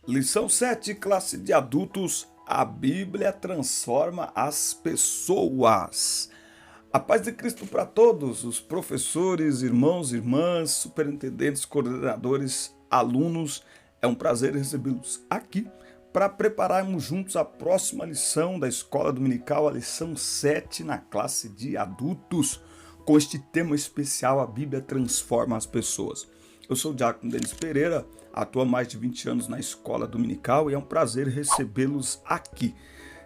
Lição 7, classe de adultos. A Bíblia transforma as pessoas. A paz de Cristo para todos, os professores, irmãos, irmãs, superintendentes, coordenadores, alunos. É um prazer recebê-los aqui para prepararmos juntos a próxima lição da Escola Dominical, a lição 7 na classe de adultos, com este tema especial: a Bíblia transforma as pessoas. Eu sou o Diácono Denis Pereira, atuo há mais de 20 anos na Escola Dominical e é um prazer recebê-los aqui.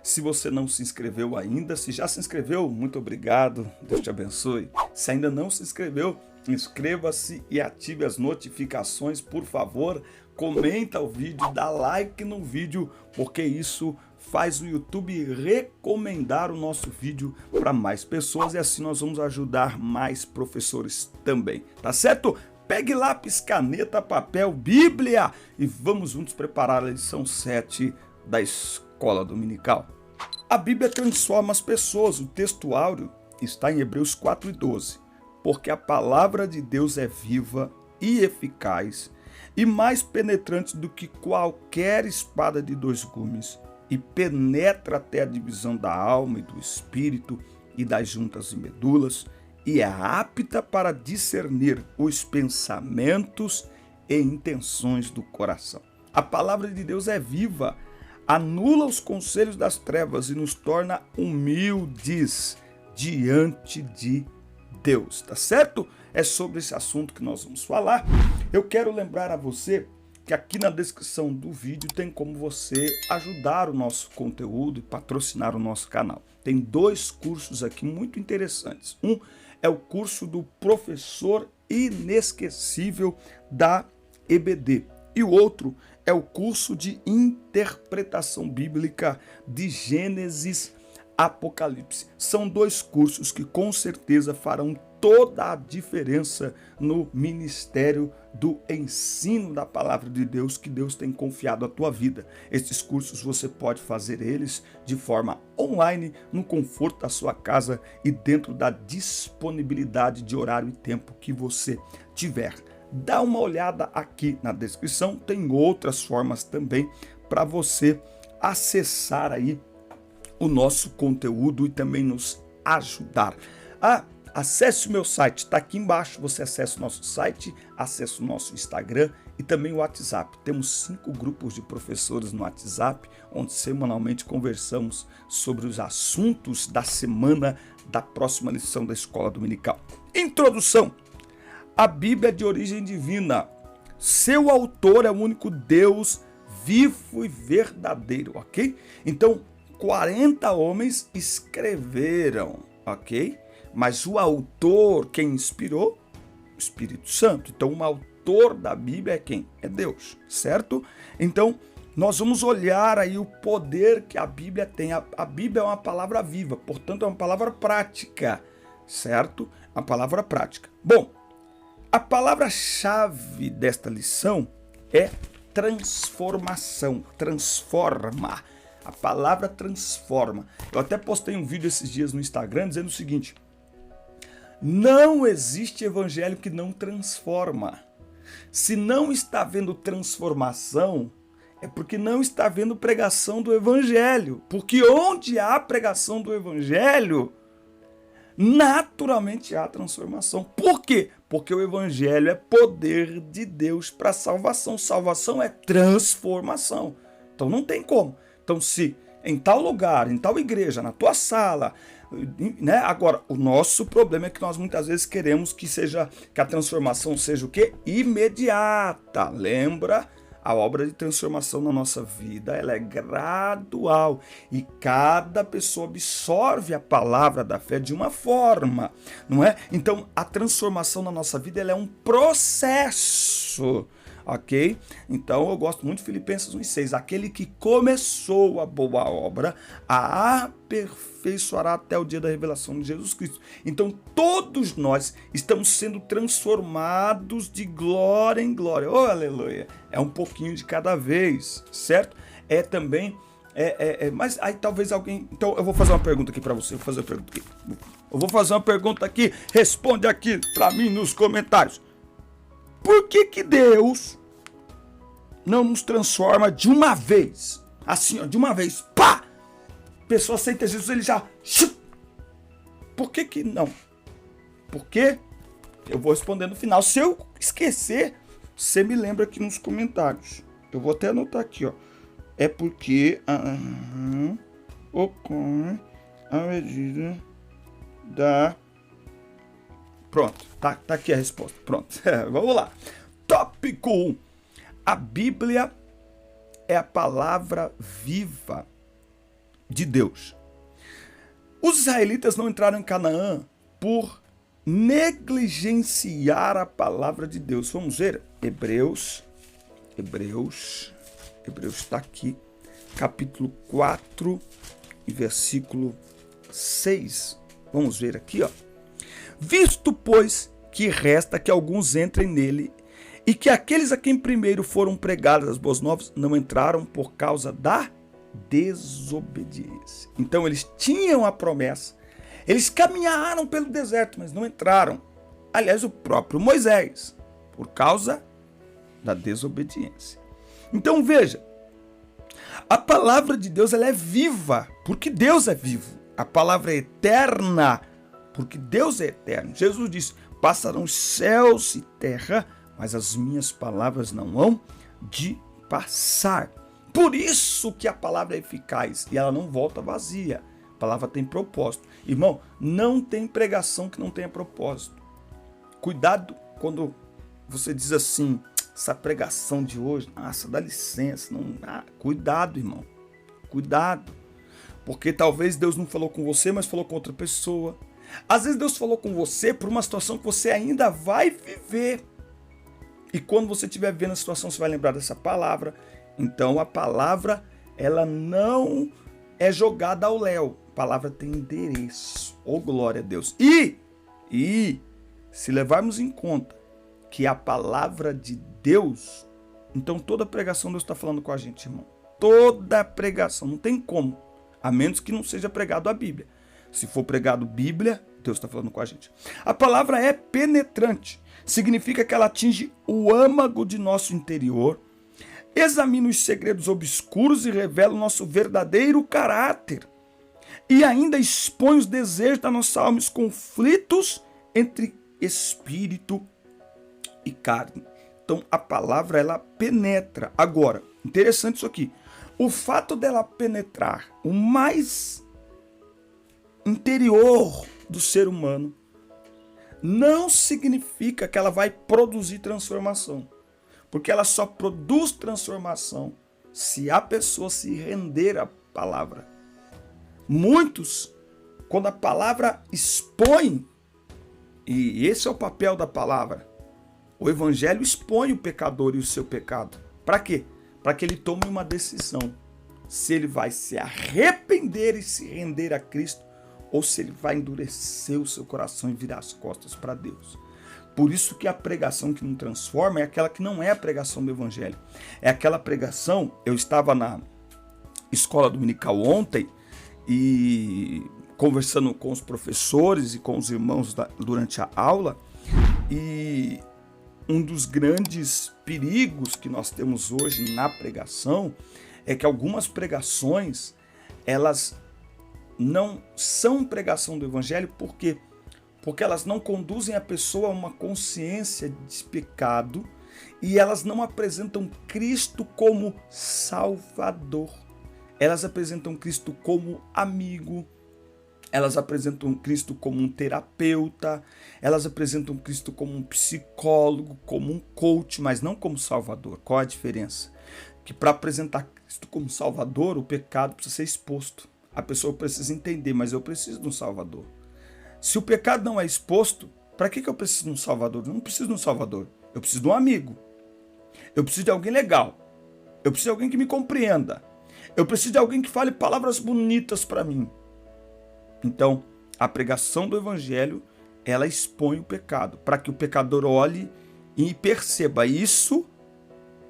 Se você não se inscreveu ainda, se já se inscreveu, muito obrigado, Deus te abençoe. Se ainda não se inscreveu, inscreva-se e ative as notificações, por favor. Comenta o vídeo, dá like no vídeo, porque isso faz o YouTube recomendar o nosso vídeo para mais pessoas e assim nós vamos ajudar mais professores também, tá certo? Pegue lápis, caneta, papel, Bíblia e vamos juntos preparar a lição 7 da Escola Dominical. A Bíblia transforma as pessoas. O texto áureo está em Hebreus 4:12. Porque a palavra de Deus é viva e eficaz e mais penetrante do que qualquer espada de dois gumes e penetra até a divisão da alma e do espírito e das juntas e medulas e é apta para discernir os pensamentos e intenções do coração. A palavra de Deus é viva, anula os conselhos das trevas e nos torna humildes diante de Deus, tá certo? É sobre esse assunto que nós vamos falar. Eu quero lembrar a você que aqui na descrição do vídeo tem como você ajudar o nosso conteúdo e patrocinar o nosso canal. Tem dois cursos aqui muito interessantes. Um é o curso do Professor Inesquecível da EBD. E o outro é o curso de Interpretação Bíblica de Gênesis Apocalipse. São dois cursos que com certeza farão toda a diferença no ministério do ensino da palavra de Deus que Deus tem confiado à tua vida. Esses cursos você pode fazer eles de forma online, no conforto da sua casa e dentro da disponibilidade de horário e tempo que você tiver. Dá uma olhada aqui na descrição, tem outras formas também para você acessar aí o nosso conteúdo e também nos ajudar. Acesse o meu site, está aqui embaixo, você acessa o nosso site, acessa o nosso Instagram e também o WhatsApp. Temos 5 grupos de professores no WhatsApp, onde semanalmente conversamos sobre os assuntos da semana da próxima lição da Escola Dominical. Introdução. A Bíblia é de origem divina. Seu autor é o único Deus vivo e verdadeiro, ok? Então, 40 homens escreveram, ok? Mas o autor, quem inspirou? O Espírito Santo. Então, o autor da Bíblia é quem? É Deus, certo? Então, nós vamos olhar aí o poder que a Bíblia tem. A Bíblia é uma palavra viva, portanto, é uma palavra prática, certo? Uma palavra prática. Bom, a palavra-chave desta lição é transformação, transforma. A palavra transforma. Eu até postei um vídeo esses dias no Instagram dizendo o seguinte: não existe evangelho que não transforma. Se não está havendo transformação, é porque não está havendo pregação do evangelho. Porque onde há pregação do evangelho, naturalmente há transformação. Por quê? Porque o evangelho é poder de Deus para salvação. Salvação é transformação. Então não tem como. Então, se em tal lugar, em tal igreja, na tua sala, né? Agora, o nosso problema é que nós muitas vezes queremos que a transformação seja o quê? Imediata. Lembra? A obra de transformação na nossa vida, ela é gradual e cada pessoa absorve a palavra da fé de uma forma, não é? Então, a transformação na nossa vida, ela é um processo. Ok? Então eu gosto muito de Filipenses 1:6. Aquele que começou a boa obra a aperfeiçoará até o dia da revelação de Jesus Cristo. Então todos nós estamos sendo transformados de glória em glória. Oh, aleluia! É um pouquinho de cada vez, certo? É também... mas aí talvez alguém... Então eu vou fazer uma pergunta aqui para você. Eu vou fazer uma pergunta aqui. Responde aqui para mim nos comentários. Por que Deus não nos transforma de uma vez. Assim, ó, de uma vez. Pá! A pessoa aceita Jesus, ele já... Por que não? Porque eu vou responder no final. Se eu esquecer, você me lembra aqui nos comentários. Eu vou até anotar aqui, ó. É porque ocorre a medida da... Pronto, tá aqui a resposta. Pronto, vamos lá. Tópico 1. A Bíblia é a palavra viva de Deus. Os israelitas não entraram em Canaã por negligenciar a palavra de Deus. Vamos ver? Hebreus está aqui, capítulo 4 e versículo 6. Vamos ver aqui, ó. Visto, pois, que resta que alguns entrem nele, e que aqueles a quem primeiro foram pregadas as boas novas não entraram por causa da desobediência. Então eles tinham a promessa, eles caminharam pelo deserto, mas não entraram. Aliás, o próprio Moisés, por causa da desobediência. Então veja, a palavra de Deus ela é viva, porque Deus é vivo. A palavra é eterna, porque Deus é eterno. Jesus disse, passarão céus e terra, mas as minhas palavras não hão de passar. Por isso que a palavra é eficaz e ela não volta vazia. A palavra tem propósito. Irmão, não tem pregação que não tenha propósito. Cuidado quando você diz assim, essa pregação de hoje, nossa, dá licença. Não, cuidado, irmão. Cuidado. Porque talvez Deus não falou com você, mas falou com outra pessoa. Às vezes Deus falou com você por uma situação que você ainda vai viver. E quando você estiver vivendo a situação, você vai lembrar dessa palavra. Então a palavra, ela não é jogada ao léu. A palavra tem endereço. Oh, glória a Deus. E se levarmos em conta que a palavra de Deus, então toda pregação Deus está falando com a gente, irmão. Toda pregação, não tem como. A menos que não seja pregado a Bíblia. Se for pregado Bíblia, Deus está falando com a gente. A palavra é penetrante. Significa que ela atinge o âmago de nosso interior, examina os segredos obscuros e revela o nosso verdadeiro caráter. E ainda expõe os desejos da nossa alma, os conflitos entre espírito e carne. Então a palavra ela penetra. Agora, interessante isso aqui. O fato dela penetrar o mais interior do ser humano não significa que ela vai produzir transformação. Porque ela só produz transformação se a pessoa se render à palavra. Muitos, quando a palavra expõe, e esse é o papel da palavra, o evangelho expõe o pecador e o seu pecado. Para quê? Para que ele tome uma decisão. Se ele vai se arrepender e se render a Cristo, ou se ele vai endurecer o seu coração e virar as costas para Deus. Por isso que a pregação que não transforma é aquela que não é a pregação do evangelho. É aquela pregação, eu estava na escola dominical ontem e conversando com os professores e com os irmãos durante a aula, e um dos grandes perigos que nós temos hoje na pregação é que algumas pregações, elas não são pregação do evangelho, por quê? Porque elas não conduzem a pessoa a uma consciência de pecado e elas não apresentam Cristo como Salvador. Elas apresentam Cristo como amigo, elas apresentam Cristo como um terapeuta, elas apresentam Cristo como um psicólogo, como um coach, mas não como Salvador. Qual a diferença? Que para apresentar Cristo como Salvador, o pecado precisa ser exposto. A pessoa precisa entender, mas eu preciso de um Salvador. Se o pecado não é exposto, para que eu preciso de um Salvador? Eu não preciso de um Salvador. Eu preciso de um amigo. Eu preciso de alguém legal. Eu preciso de alguém que me compreenda. Eu preciso de alguém que fale palavras bonitas para mim. Então, a pregação do evangelho, ela expõe o pecado, para que o pecador olhe e perceba, isso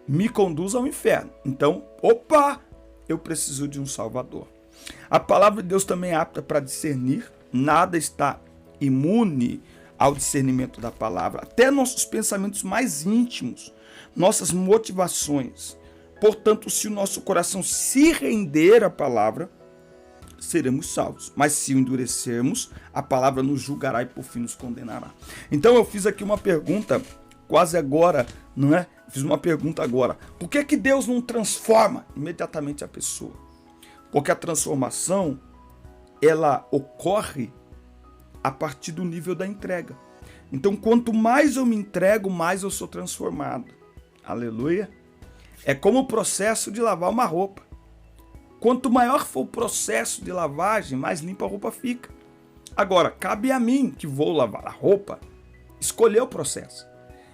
me conduz ao inferno. Então, opa, eu preciso de um Salvador. A palavra de Deus também é apta para discernir, nada está imune ao discernimento da palavra, até nossos pensamentos mais íntimos, nossas motivações, Portanto, se o nosso coração se render à palavra, seremos salvos. Mas se o endurecermos, a palavra nos julgará e por fim nos condenará. Então eu fiz aqui uma pergunta quase agora, não é? Fiz uma pergunta agora. Por que Deus não transforma imediatamente a pessoa? Porque a transformação, ela ocorre a partir do nível da entrega. Então, quanto mais eu me entrego, mais eu sou transformado. Aleluia. É como o processo de lavar uma roupa. Quanto maior for o processo de lavagem, mais limpa a roupa fica. Agora, cabe a mim, que vou lavar a roupa, escolher o processo.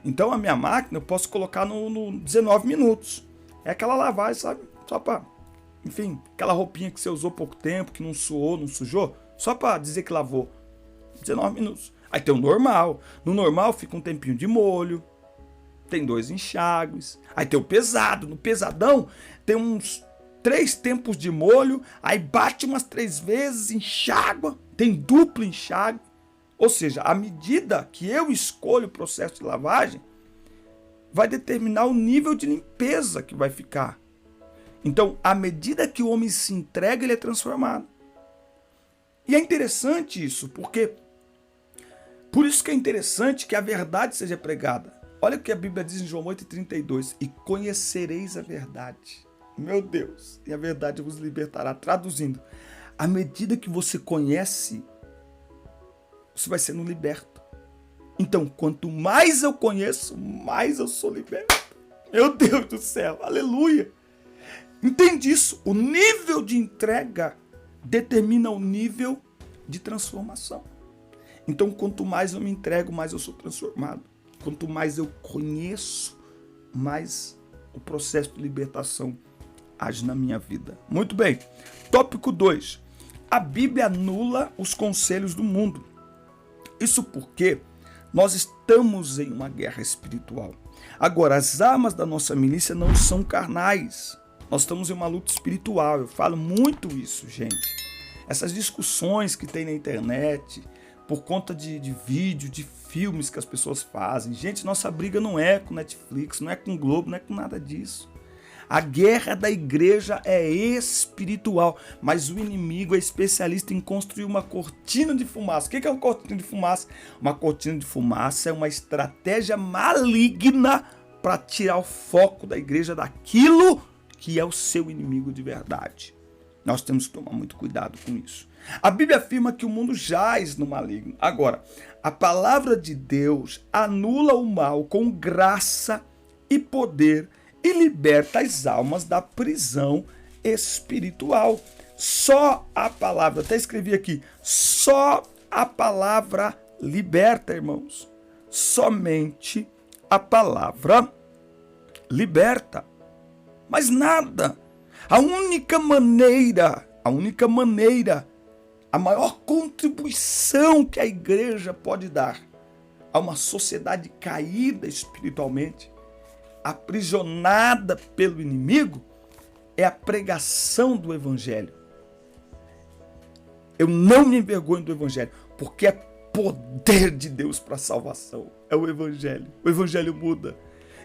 Então, a minha máquina eu posso colocar no 19 minutos. É aquela lavagem, sabe? Só para, enfim, aquela roupinha que você usou pouco tempo, que não suou, não sujou, só para dizer que lavou. 19 minutos. Aí tem o normal. No normal fica um tempinho de molho. Tem 2 enxágues. Aí tem o pesado. No pesadão tem uns 3 tempos de molho. Aí bate umas 3 vezes, enxágua. Tem duplo enxágue. Ou seja, à medida que eu escolho o processo de lavagem, vai determinar o nível de limpeza que vai ficar. Então, à medida que o homem se entrega, ele é transformado. E é interessante isso, porque por isso que é interessante que a verdade seja pregada. Olha o que a Bíblia diz em João 8,32. E conhecereis a verdade. Meu Deus. E a verdade vos libertará. Traduzindo. À medida que você conhece, você vai sendo liberto. Então, quanto mais eu conheço, mais eu sou liberto. Meu Deus do céu. Aleluia. Entende isso? O nível de entrega determina o nível de transformação. Então, quanto mais eu me entrego, mais eu sou transformado. Quanto mais eu conheço, mais o processo de libertação age na minha vida. Muito bem. Tópico 2. A Bíblia anula os conselhos do mundo. Isso porque nós estamos em uma guerra espiritual. Agora, as armas da nossa milícia não são carnais. Nós estamos em uma luta espiritual. Eu falo muito isso, gente. Essas discussões que tem na internet, por conta de vídeo, de filmes que as pessoas fazem. Gente, nossa briga não é com Netflix, não é com Globo, não é com nada disso. A guerra da igreja é espiritual, mas o inimigo é especialista em construir uma cortina de fumaça. O que é uma cortina de fumaça? Uma cortina de fumaça é uma estratégia maligna para tirar o foco da igreja daquilo que é o seu inimigo de verdade. Nós temos que tomar muito cuidado com isso. A Bíblia afirma que o mundo jaz no maligno. Agora, a palavra de Deus anula o mal com graça e poder e liberta as almas da prisão espiritual. Só a palavra, até escrevi aqui, só a palavra liberta, irmãos. Somente a palavra liberta. Mas nada. A única maneira, a maior contribuição que a igreja pode dar a uma sociedade caída espiritualmente, aprisionada pelo inimigo, é a pregação do evangelho. Eu não me envergonho do evangelho, porque é poder de Deus para a salvação. É o evangelho. O evangelho muda.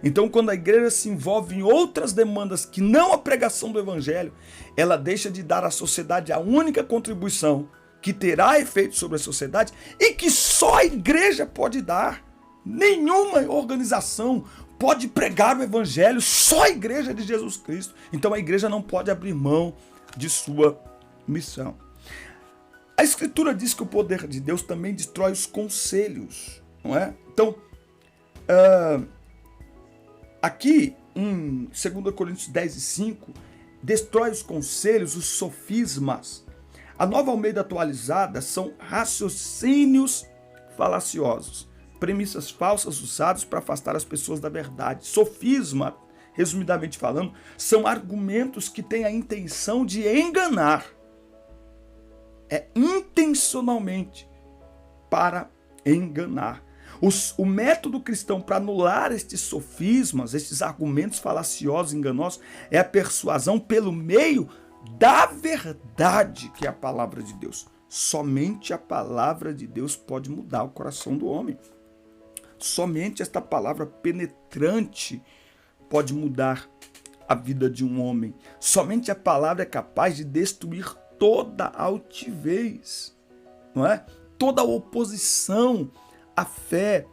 Então, quando a igreja se envolve em outras demandas que não a pregação do evangelho, ela deixa de dar à sociedade a única contribuição que terá efeito sobre a sociedade e que só a igreja pode dar. Nenhuma organização pode pregar o evangelho, só a igreja de Jesus Cristo. Então a igreja não pode abrir mão de sua missão. A escritura diz que o poder de Deus também destrói os conselhos, não é? Então, aqui em 2 Coríntios 10:5, destrói os conselhos, os sofismas. A Nova Almeida atualizada são raciocínios falaciosos, premissas falsas usadas para afastar as pessoas da verdade. Sofisma, resumidamente falando, são argumentos que têm a intenção de enganar. É intencionalmente para enganar. O método cristão para anular estes sofismas, estes argumentos falaciosos, enganosos, é a persuasão pelo meio da verdade, que é a palavra de Deus. Somente a palavra de Deus pode mudar o coração do homem. Somente esta palavra penetrante pode mudar a vida de um homem. Somente a palavra é capaz de destruir toda altivez, não é? Toda oposição à fé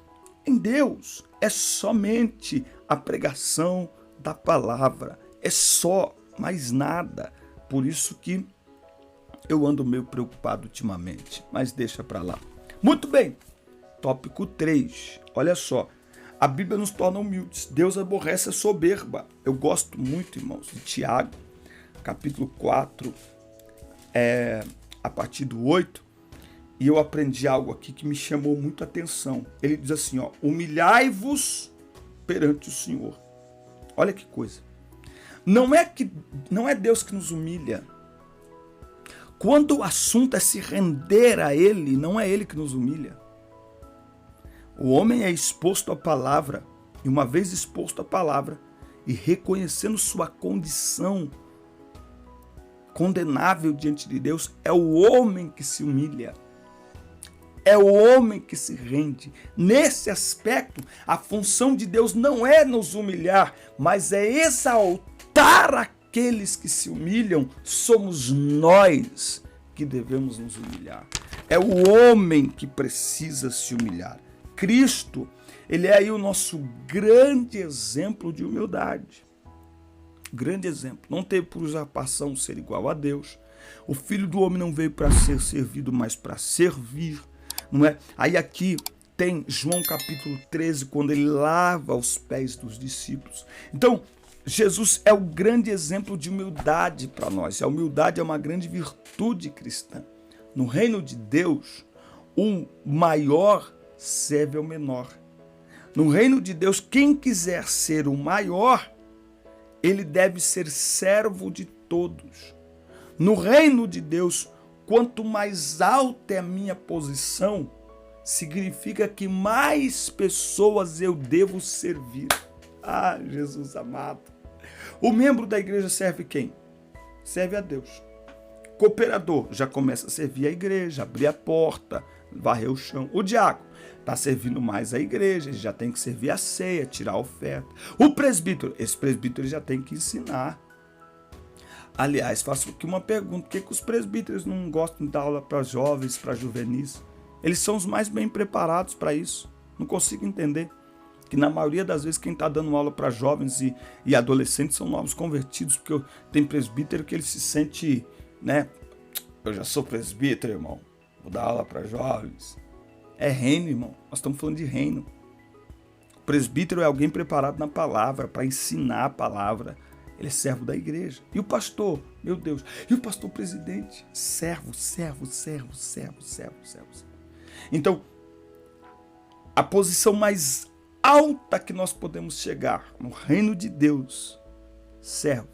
em Deus. É somente a pregação da palavra. É só, mais nada. Por isso que eu ando meio preocupado ultimamente, mas deixa para lá. Muito bem, tópico 3, olha só. A Bíblia nos torna humildes. Deus aborrece a soberba. Eu gosto muito, irmãos, de Tiago, capítulo 4, a partir do 8, e eu aprendi algo aqui que me chamou muito a atenção. Ele diz assim, ó, humilhai-vos perante o Senhor. Olha que coisa. Não é Deus que nos humilha. Quando o assunto é se render a Ele, não é Ele que nos humilha. O homem é exposto à palavra, e uma vez exposto à palavra, e reconhecendo sua condição condenável diante de Deus, é o homem que se humilha. É o homem que se rende. Nesse aspecto, a função de Deus não é nos humilhar, mas é exaltar aqueles que se humilham. Somos nós que devemos nos humilhar. É o homem que precisa se humilhar. Cristo, ele é aí o nosso grande exemplo de humildade. Grande exemplo. Não teve por usurpação ser igual a Deus. O Filho do Homem não veio para ser servido, mas para servir. Não é? Aí aqui tem João capítulo 13, quando ele lava os pés dos discípulos. Então, Jesus é o grande exemplo de humildade para nós. A humildade é uma grande virtude cristã. No reino de Deus, o maior serve ao menor. No reino de Deus, quem quiser ser o maior, ele deve ser servo de todos. No reino de Deus, quanto mais alta é a minha posição, significa que mais pessoas eu devo servir. Ah, Jesus amado. O membro da igreja serve quem? Serve a Deus. Cooperador já começa a servir a igreja, abrir a porta, varrer o chão. O diácono está servindo mais a igreja, ele já tem que servir a ceia, tirar a oferta. O presbítero, esse presbítero ele já tem que ensinar. Aliás, faço aqui uma pergunta: por que os presbíteros não gostam de dar aula para jovens, para juvenis? Eles são os mais bem preparados para isso. Não consigo entender que na maioria das vezes quem está dando aula para jovens e adolescentes são novos convertidos, porque tem presbítero que ele se sente, né? Eu já sou presbítero, irmão, vou dar aula para jovens. É reino, irmão. Nós estamos falando de reino. O presbítero é alguém preparado na palavra, para ensinar a palavra. Ele é servo da igreja. E o pastor, meu Deus, e o pastor presidente? Servo. Então, a posição mais alta que nós podemos chegar no reino de Deus, servo.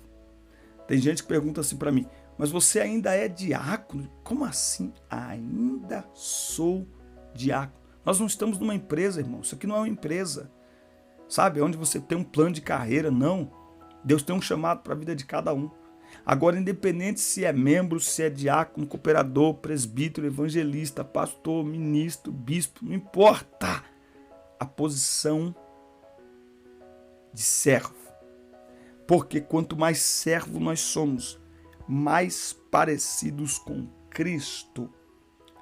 Tem gente que pergunta assim para mim, mas você ainda é diácono? Como assim? Ainda sou diácono. Nós não estamos numa empresa, irmão. Isso aqui não é uma empresa. Sabe? Onde você tem um plano de carreira, não. Deus tem um chamado para a vida de cada um. Agora, independente se é membro, se é diácono, cooperador, presbítero, evangelista, pastor, ministro, bispo, não importa a posição de servo. Porque quanto mais servo nós somos, mais parecidos com Cristo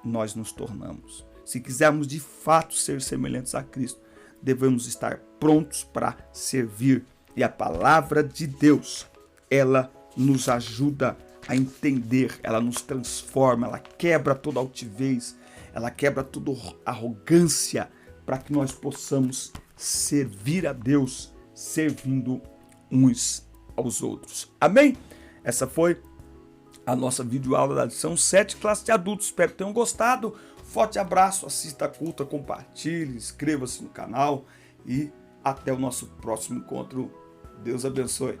nós nos tornamos. Se quisermos de fato ser semelhantes a Cristo, devemos estar prontos para servir. E a palavra de Deus, ela nos ajuda a entender, ela nos transforma, ela quebra toda altivez, ela quebra toda arrogância, para que nós possamos servir a Deus, servindo uns aos outros. Amém? Essa foi a nossa videoaula da lição 7, classe de adultos. Espero que tenham gostado. Forte abraço, assista a culta, compartilhe, inscreva-se no canal e até o nosso próximo encontro. Deus abençoe.